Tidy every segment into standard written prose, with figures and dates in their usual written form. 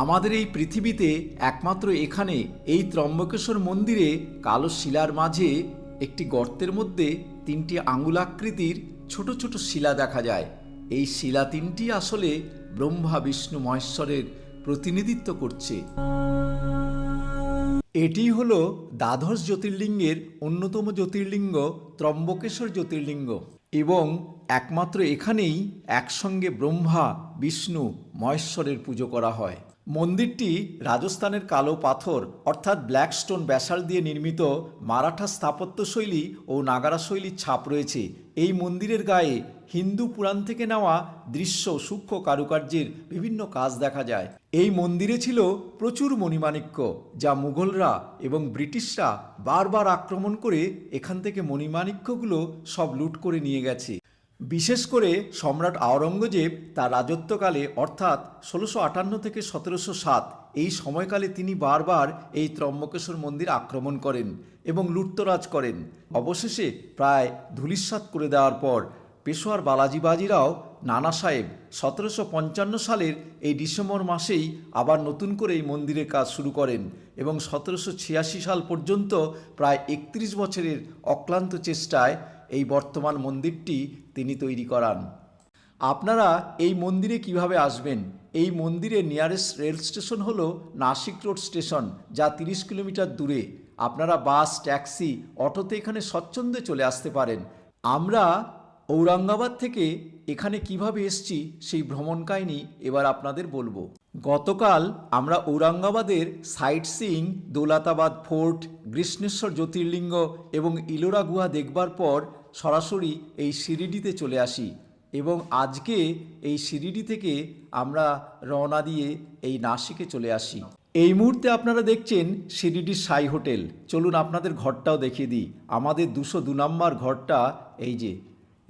আমাদের এই পৃথিবীতে একমাত্র এখানে এই ত্রম্বকেশ্বর মন্দিরে কালো শিলার মাঝে একটি গর্তের মধ্যে তিনটি আঙুলাকৃতির ছোট ছোট শিলা দেখা যায়। এই শিলা তিনটি আসলে ব্রহ্মা বিষ্ণু মহেশ্বরের প্রতিনিধিত্ব করছে। এটি হলো দ্বাদশ জ্যোতির্লিঙ্গের অন্যতম জ্যোতির্লিঙ্গ ত্রম্বকেশ্বর জ্যোতির্লিঙ্গ এবং একমাত্র এখানেই একসঙ্গে ব্রহ্মা বিষ্ণু মহেশ্বরের পুজো করা হয়। মন্দিরটি রাজস্থানের কালো পাথর অর্থাৎ ব্ল্যাক স্টোন ব্যাসাল্ট দিয়ে নির্মিত মারাঠা স্থাপত্যশৈলী ও নাগারা শৈলীর ছাপ রয়েছে। এই মন্দিরের গায়ে হিন্দু পুরাণ থেকে নেওয়া দৃশ্য সূক্ষ্ম কারুকার্যের বিভিন্ন কাজ দেখা যায়। এই মন্দিরে ছিল প্রচুর মণিমাণিক্য, যা মুঘলরা এবং ব্রিটিশরা বারবার আক্রমণ করে এখান থেকে মণিমাণিক্যগুলো সব লুট করে নিয়ে গেছে। বিশেষ করে সম্রাট আওরঙ্গজেব তার রাজত্বকালে অর্থাৎ 1658 থেকে 1707 এই সময়কালে তিনি বারবার এই ত্রম্বকেশ্বর মন্দির আক্রমণ করেন এবং লুটতরাজ করেন। অবশেষে প্রায় ধূলিসাৎ করে দেওয়ার পর পেশোয়ার বালাজি বাজিরাও নানা সাহেব 1755 সালের এই ডিসেম্বর মাসেই আবার নতুন করে এই মন্দিরের কাজ শুরু করেন এবং 1786 সাল পর্যন্ত প্রায় 31 বছরের অক্লান্ত চেষ্টায় এই বর্তমান মন্দিরটি তিনি তৈরি করান। আপনারা এই মন্দিরে কিভাবে আসবেন? এই মন্দিরের নিয়ারেস্ট রেল স্টেশন হলো নাসিক রোড স্টেশন, যা 30 কিলোমিটার দূরে। আপনারা বাস, ট্যাক্সি, অটোতে এখানে স্বচ্ছন্দে চলে আসতে পারেন। আমরা ঔরঙ্গাবাদ থেকে এখানে কিভাবে এসেছি সেই ভ্রমণ কাহিনী এবার আপনাদের বলবো। গতকাল আমরা ঔরঙ্গাবাদের site seeing, Daulatabad fort, Krishneshwar জ্যোতির্লিঙ্গ এবং ইলোরা গুহা দেখবার পর সরাসরি এই শিরিডিতে চলে আসি এবং আজকে এই শিরিডি থেকে আমরা রওনা দিয়ে এই নাসিকে চলে আসি। এই মুহূর্তে আপনারা দেখছেন শিরিডির সাই হোটেল। চলুন আপনাদের ঘরটাও দেখিয়ে দিই। আমাদের 202 নম্বর ঘরটা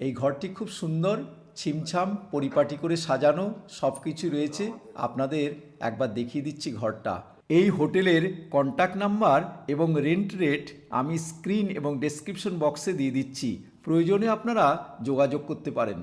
এই ঘরটি খুব সুন্দর, ছিমছাম পরিপাটি করে সাজানো, সব কিছু রয়েছে। আপনাদের একবার দেখিয়ে দিচ্ছি ঘরটা। এই হোটেলের কন্ট্যাক্ট নাম্বার এবং রেন্ট রেট আমি স্ক্রিন এবং ডেসক্রিপশন বক্সে দিয়ে দিচ্ছি, প্রয়োজনে আপনারা যোগাযোগ করতে পারেন।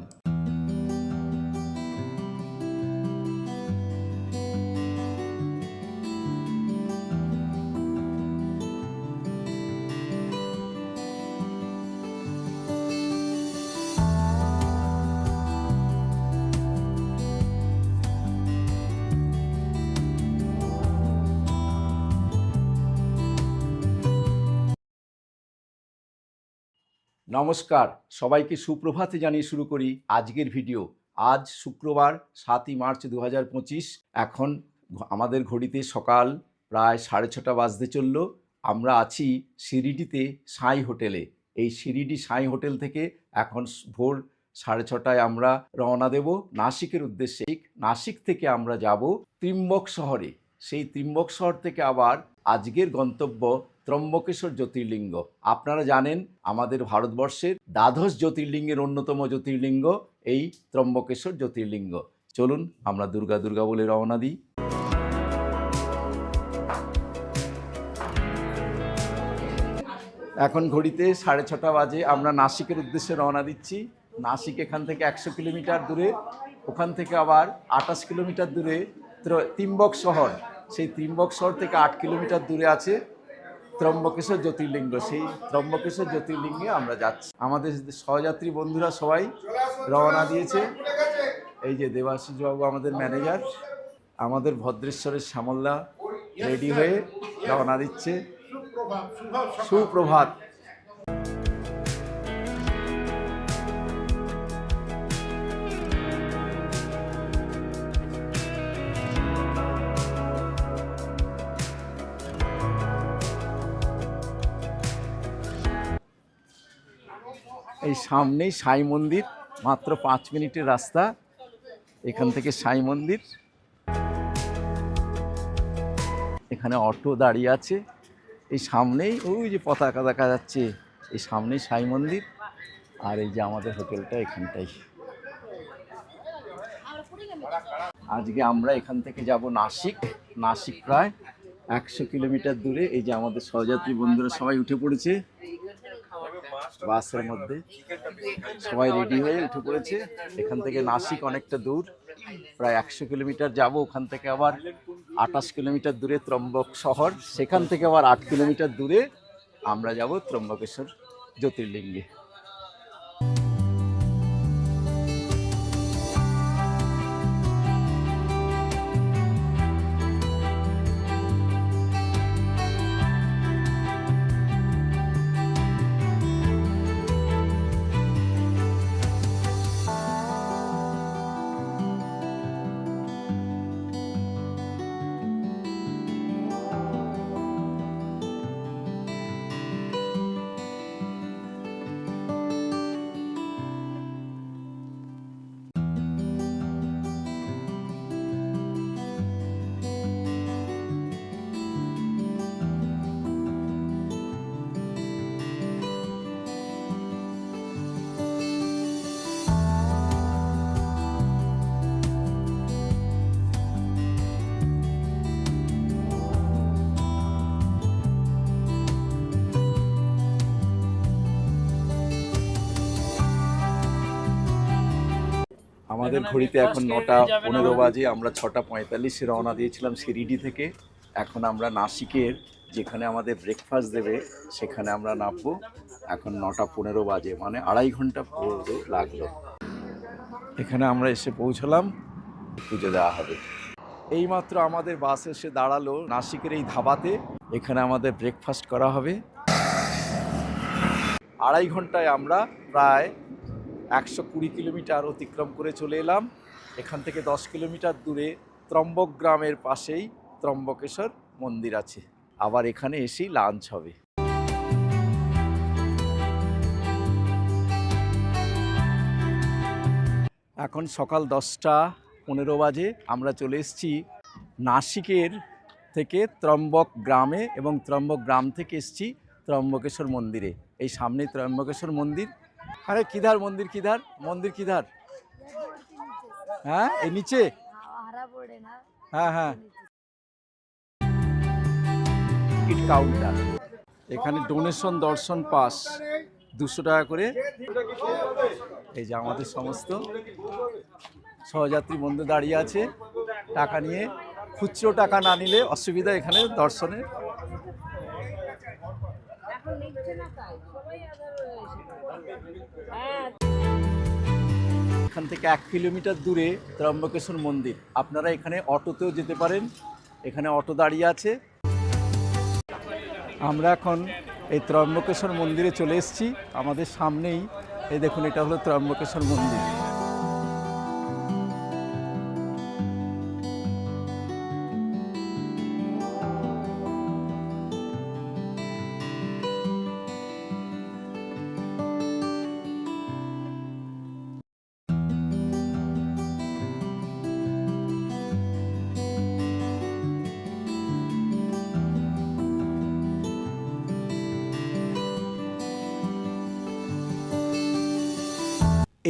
নমস্কার, সবাইকে সুপ্রভাতে জানিয়ে শুরু করি আজকের ভিডিও। আজ শুক্রবার 7ই মার্চ 2025। এখন আমাদের ঘড়িতে সকাল প্রায় 6:30 বাজতে চলল। আমরা আছি শিরিডিতে সাই হোটেলে। এই শিরিডি সাই হোটেল থেকে এখন ভোর 6:30টায় আমরা রওনা দেব নাসিকের উদ্দেশ্যে। নাসিক থেকে আমরা যাব ত্রিম্বক শহরে। সেই ত্রিম্বক শহর থেকে আবার আজকের গন্তব্য ত্রম্বকেশ্বর জ্যোতির্লিঙ্গ। আপনারা জানেন আমাদের ভারতবর্ষের দ্বাদশ জ্যোতির্লিঙ্গের অন্যতম জ্যোতির্লিঙ্গ এই ত্রম্বকেশ্বর জ্যোতির্লিঙ্গ। চলুন আমরা দুর্গা দুর্গা বলে রওনা দিই। এখন ঘড়িতে 6:30 বাজে। আমরা নাসিকের উদ্দেশ্যে রওনা দিচ্ছি। নাসিক এখান থেকে 100 কিলোমিটার দূরে, ওখান থেকে আবার 28 কিলোমিটার দূরে ত্রিম্বক শহর। সেই ত্রিম্বক শহর থেকে 8 কিলোমিটার দূরে আছে ত্রম্বকেশ্বর জ্যোতির্লিঙ্গ। সেই ত্রম্বকেশ্বর জ্যোতির্লিঙ্গে আমরা যাচ্ছি। আমাদের সহযাত্রী বন্ধুরা সবাই রওনা দিয়েছে। এই যে দেবাশিস বাবু আমাদের ম্যানেজার, আমাদের ভদ্রেশ্বরের শ্যামলদা রেডি হয়ে রওনা দিচ্ছে। সুপ্রভাত। এই সামনেই সাই মন্দির, মাত্র 5 মিনিটের রাস্তা এখান থেকে সাই মন্দির। এখানে অটো দাঁড়িয়ে আছে। এই সামনেই ওই যে পতাকা দেখা যাচ্ছে, এই সামনেই সাই মন্দির। আর এই যে আমাদের হোটেলটা এখানটাই। আজকে আমরা এখান থেকে যাব নাসিক। নাসিক প্রায় 100 কিলোমিটার দূরে। এই যে আমাদের সহযাত্রী বন্ধুরা সবাই উঠে পড়েছে বাসের মধ্যে, সবাই রেডি হয়ে উঠে পড়েছে। এখান থেকে নাসিক অনেকটা দূর। প্রায় 100 কিলোমিটার যাব, ওখান থেকে আবার 28 কিলোমিটার দূরে ত্রম্বক শহর, সেখান থেকে আবার 8 কিলোমিটার দূরে আমরা যাব ত্রম্বকেশ্বর জ্যোতির্লিঙ্গে। আমাদের ঘড়িতে এখন 9:15 বাজে। আমরা 6:45-এ রওনা দিয়েছিলাম শিরিডি থেকে। এখন আমরা নাসিকের যেখানে আমাদের ব্রেকফাস্ট দেবে সেখানে আমরা নামবো। এখন 9:15 বাজে, মানে 2.5 ঘন্টা পুরো লাগলো। এখানে আমরা এসে পৌঁছলাম, পুজো দেওয়া হবে। এইমাত্র আমাদের বাস এসে দাঁড়ালো নাসিকের এই ধাবাতে। এখানে আমাদের ব্রেকফাস্ট করা হবে। 2.5 ঘন্টায় আমরা প্রায় 120 কিলোমিটার অতিক্রম করে চলে এলাম। এখান থেকে 10 কিলোমিটার দূরে ত্রম্বক গ্রামের পাশেই ত্রম্বকেশ্বর মন্দির আছে। আবার এখানে এসেই লাঞ্চ হবে। এখন সকাল 10:15 বাজে। আমরা চলে এসেছি নাসিকের থেকে ত্রম্বক গ্রামে, এবং ত্রম্বক গ্রাম থেকে এসেছি ত্রম্বকেশ্বর মন্দিরে। এই সামনেই ত্রম্বকেশ্বর মন্দির। আরে কিধার মন্দির, কিধার মন্দির, কিধার? হ্যাঁ, এই নিচে। হ্যাঁ হ্যাঁ, টিকিট কাউন্টার। এখানে ডোনেশন দর্শন পাস 200 টাকা করে। এই যে আমাদের সমস্ত সহযাত্রী বন্ধু দাঁড়িয়ে আছে টাকা নিয়ে। খুচরো টাকা না নিলে অসুবিধা এখানে দর্শনে। এখান থেকে 1 কিলোমিটার দূরে ত্রম্বকেশ্বর মন্দির। আপনারা এখানে অটোতেও যেতে পারেন, এখানে অটো দাঁড়িয়ে আছে। আমরা এখন এই ত্রম্বকেশ্বর মন্দিরে চলে এসেছি। আমাদের সামনেই এই দেখুন, এটা হলো ত্রম্বকেশ্বর মন্দির।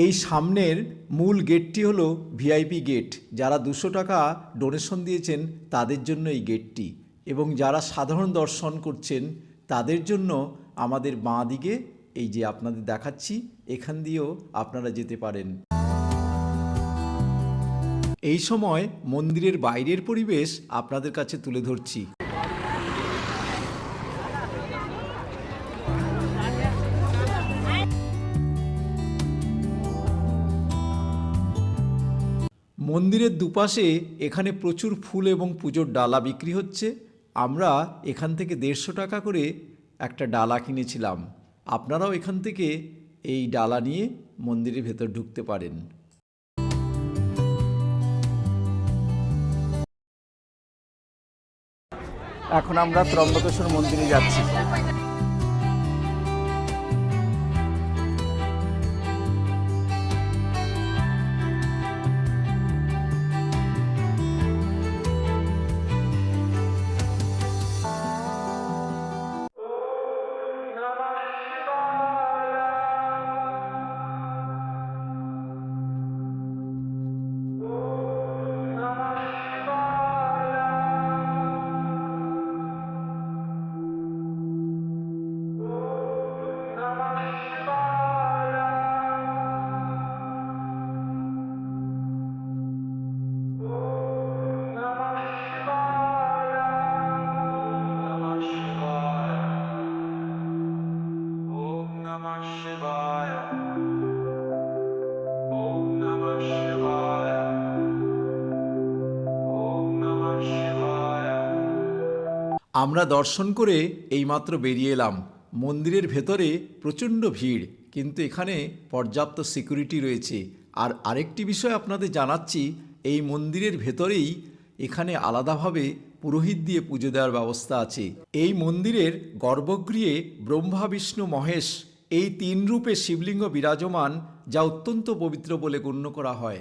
এই সামনের মূল গেটটি হলো ভিআইপি গেট। যারা 200 টাকা ডোনেশন দিয়েছেন তাদের জন্য এই গেটটি, এবং যারা সাধারণ দর্শন করছেন তাদের জন্য আমাদের বাঁ দিকে এই যে আপনাদের দেখাচ্ছি, এখান দিয়েও আপনারা যেতে পারেন। এই সময় মন্দিরের বাইরের পরিবেশ আপনাদের কাছে তুলে ধরছি। মন্দিরের দুপাশে এখানে প্রচুর ফুল এবং পুজোর ডালা বিক্রি হচ্ছে। আমরা এখান থেকে 150 টাকা করে একটা ডালা কিনেছিলাম। আপনারাও এখান থেকে এই ডালা নিয়ে মন্দিরের ভেতর ঢুকতে পারেন। এখন আমরা ত্রম্বকেশ্বর মন্দিরে যাচ্ছি। আমরা দর্শন করে এইমাত্র বেরিয়ে এলাম। মন্দিরের ভেতরে প্রচণ্ড ভিড়, কিন্তু এখানে পর্যাপ্ত সিকিউরিটি রয়েছে। আর আরেকটি বিষয় আপনাদের জানাচ্ছি, এই মন্দিরের ভেতরেই এখানে আলাদাভাবে পুরোহিত দিয়ে পুজো দেওয়ার ব্যবস্থা আছে। এই মন্দিরের গর্ভগৃহে ব্রহ্মা, বিষ্ণু, মহেশ এই 3 রূপে শিবলিঙ্গ বিরাজমান, যা অত্যন্ত পবিত্র বলে গণ্য করা হয়।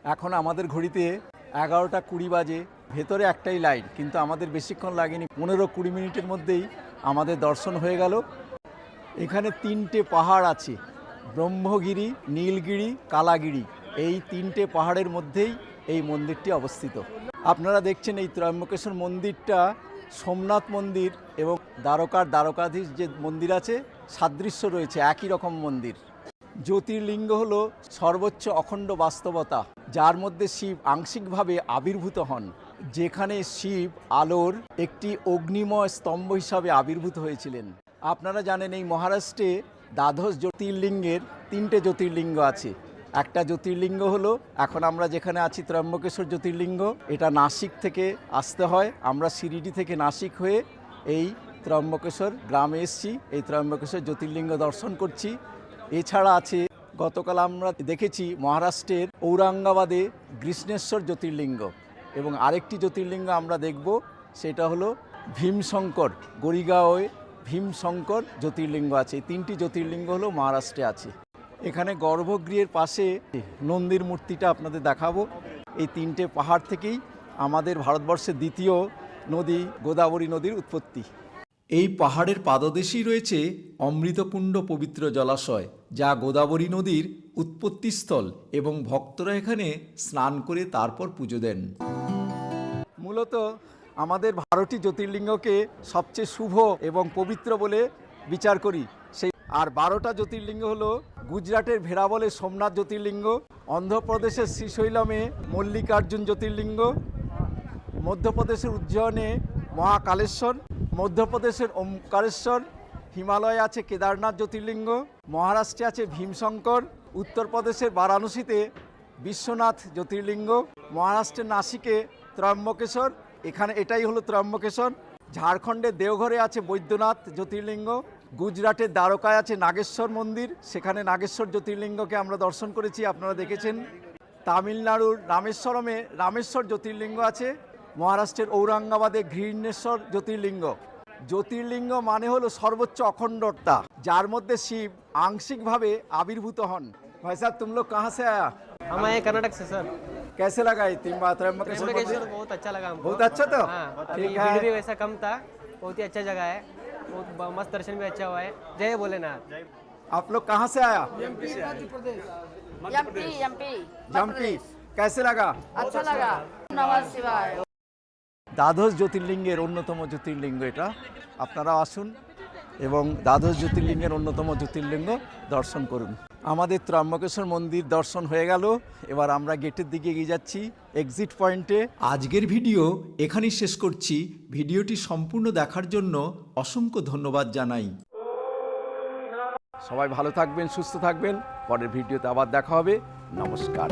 এখন আমাদের ঘড়িতে 11:20 বাজে। ভেতরে একটাই লাইট, কিন্তু আমাদের বেশিক্ষণ লাগেনি, 15-20 মিনিটের মধ্যেই আমাদের দর্শন হয়ে গেল। এখানে 3টে পাহাড় আছে, ব্রহ্মগিরি, নীলগিরি, কালাগিরি। এই 3টে পাহাড়ের মধ্যেই এই মন্দিরটি অবস্থিত। আপনারা দেখছেন এই ত্রয়ম্বকেশ্বর মন্দিরটা সোমনাথ মন্দির এবং দ্বারকাধীশ যে মন্দির আছে সাদৃশ্য রয়েছে, একই রকম মন্দির। জ্যোতির্লিঙ্গ হলো সর্বোচ্চ অখণ্ড বাস্তবতা, যার মধ্যে শিব আংশিকভাবে আবির্ভূত হন। যেখানে শিব আলোর একটি অগ্নিময় স্তম্ভ হিসাবে আবির্ভূত হয়েছিলেন। আপনারা জানেন এই মহারাষ্ট্রে দ্বাদশ জ্যোতির্লিঙ্গের 3টে জ্যোতির্লিঙ্গ আছে। একটা জ্যোতির্লিঙ্গ হলো এখন আমরা যেখানে আছি ত্রয়ম্বকেশ্বর জ্যোতির্লিঙ্গ। এটা নাসিক থেকে আসতে হয়, আমরা শিরিডি থেকে নাসিক হয়ে এই ত্রয়ম্বকেশ্বর গ্রামে এসেছি, এই ত্রয়ম্বকেশ্বর জ্যোতির্লিঙ্গ দর্শন করছি। এছাড়া আছে, গতকাল আমরা দেখেছি মহারাষ্ট্রের ঔরঙ্গাবাদে কৃষ্ণেশ্বর জ্যোতির্লিঙ্গ, এবং আরেকটি জ্যোতির্লিঙ্গ আমরা দেখব, সেটা হলো ভীমশঙ্কর, গড়িগাঁওয়ে ভীমশঙ্কর জ্যোতির্লিঙ্গ আছে। এই 3টি জ্যোতির্লিঙ্গ হলো মহারাষ্ট্রে আছে। এখানে গর্ভগৃহের পাশে নন্দীর মূর্তিটা আপনাদের দেখাবো। এই 3টে পাহাড় থেকেই আমাদের ভারতবর্ষের দ্বিতীয় নদী গোদাবরী নদীর উৎপত্তি। এই পাহাড়ের পাদদেশেই রয়েছে অমৃতকুণ্ড পবিত্র জলাশয়, যা গোদাবরী নদীর উৎপত্তিস্থল, এবং ভক্তরা এখানে স্নান করে তারপর পুজো দেন। মূলত আমাদের 12টি জ্যোতির্লিঙ্গকে সবচেয়ে শুভ এবং পবিত্র বলে বিচার করি। আর 12টা জ্যোতির্লিঙ্গ হলো গুজরাটের ভেরাবলে সোমনাথ জ্যোতির্লিঙ্গ, অন্ধ্রপ্রদেশের শ্রীশৈলমে মল্লিকার্জুন জ্যোতির্লিঙ্গ, মধ্যপ্রদেশের উজ্জয়নে মহাকালেশ্বর, মধ্যপ্রদেশের ওমকারেশ্বর, হিমালয়ে আছে কেদারনাথ জ্যোতির্লিঙ্গ, মহারাষ্ট্রে আছে ভীমশঙ্কর, উত্তরপ্রদেশের বারাণসীতে বিশ্বনাথ জ্যোতির্লিঙ্গ, মহারাষ্ট্রের নাসিকে ত্রয়ম্বকেশ্বর, এটাই হলো ত্রয়ম্বকেশ্বর, ঝাড়খণ্ডের দেওঘরে আছে বৈদ্যনাথ জ্যোতির্লিঙ্গ, গুজরাটের দ্বারকায় আছে নাগেশ্বর মন্দির, সেখানে নাগেশ্বর জ্যোতির্লিঙ্গকে আমরা দর্শন করেছি, আপনারা দেখেছেন। তামিলনাড়ুর রামেশ্বরমে রামেশ্বর জ্যোতির্লিঙ্গ আছে, মহারাষ্ট্রের ঔরঙ্গাবাদে ঘৃষ্ণেশ্বর জ্যোতির্লিঙ্গ। জ্যোতির্লিঙ্গ মানে হলো সর্বোচ্চ অখণ্ডতা, যার মধ্যে শিব আংশিকভাবে আবির্ভূত হন। ভাই সাহেব, तुम लोग कहाँ से आया? हम आए कर्नाटक से सर। कैसे लगा ये त्रयंबकेश्वर मंदिर? बहुत अच्छा लगा हमको। बहुत अच्छा तो हाँ, अभी ठीक भीड़ भी है। वैसा कम था, बहुत ही अच्छा जगह है, बहुत मस्त दर्शन भी अच्छा हुआ है। जय भोलेनाथ। आप लोग कहाँ से आया? MP jumpy. कैसे लगा? अच्छा लगा। नमः शिवाय। দ্বাদশ জ্যোতির্লিঙ্গের অন্যতম জ্যোতির্লিঙ্গ এটা। আপনারা আসুন এবং দ্বাদশ জ্যোতির্লিঙ্গের অন্যতম জ্যোতির্লিঙ্গ দর্শন করুন। আমাদের ত্রয়ম্বকেশ্বর মন্দির দর্শন হয়ে গেল, এবার আমরা গেটের দিকে এগিয়ে যাচ্ছি, এক্সিট পয়েন্টে। আজকের ভিডিও এখানেই শেষ করছি। ভিডিওটি সম্পূর্ণ দেখার জন্য অসংখ্য ধন্যবাদ জানাই। সবাই ভালো থাকবেন, সুস্থ থাকবেন। পরের ভিডিওতে আবার দেখা হবে। নমস্কার।